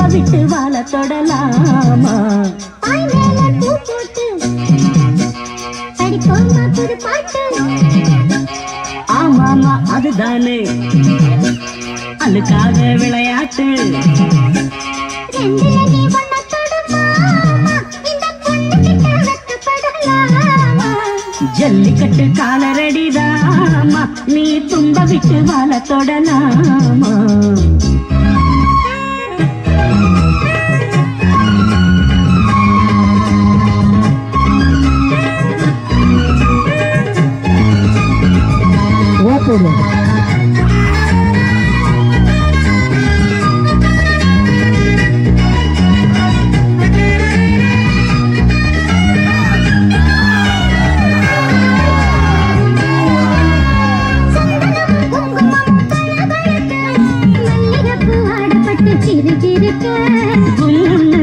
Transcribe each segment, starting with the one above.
விட்டு வாழ தொடலாமா ஆமாமா அதுதானே அதுக்காக விளையாட்டு ஜல்லிக்கட்டு காலரடிதாமா நீ தும்ப விட்டு வாழ தொடலாமா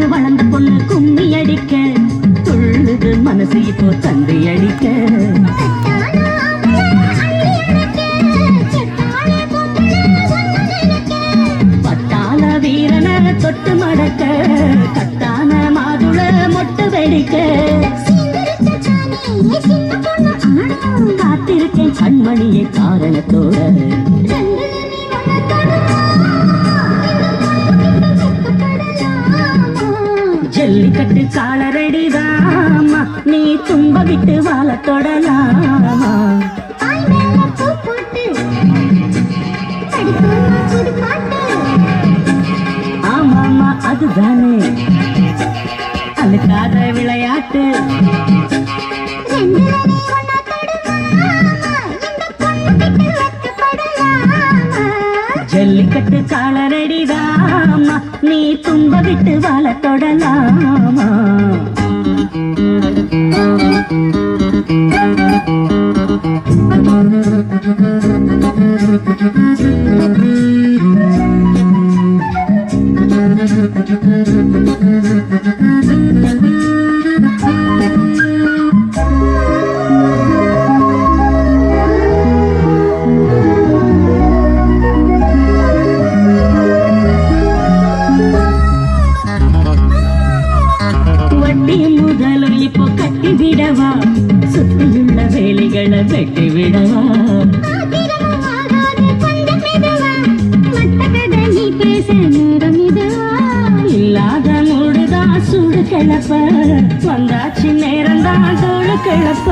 வளர்ந்த பொண்ணு கும்மி அடிக்க துள்ளுது மனசு இப்போ தந்தை அடிக்க பட்டாள வீரன தொட்டு மடக்க கட்டான மாதுள மொட்டு வெடிக்க காத்திருக்கேன் கண்மணியை காரணத்தோட ஜல்லிக்கட்டு காலரடிதாமா நீ தும்ப விட்டு வாழ தொடலாமா ஆமாமா அதுதானே அதுக்காக விளையாட்டு ஜல்லிக்கட்டு காலரடிதாமா நீ தும்ப விட்டு வாழ தொடலாமா முதலும் இப்போ கட்டி விடவா சுத்தியுள்ள வேலைகளை வெட்டி விடவா இல்லாத மூடுதான் சுடு கிளப்ப வந்தாச்சு நேரம் தான் தோடு கிளப்ப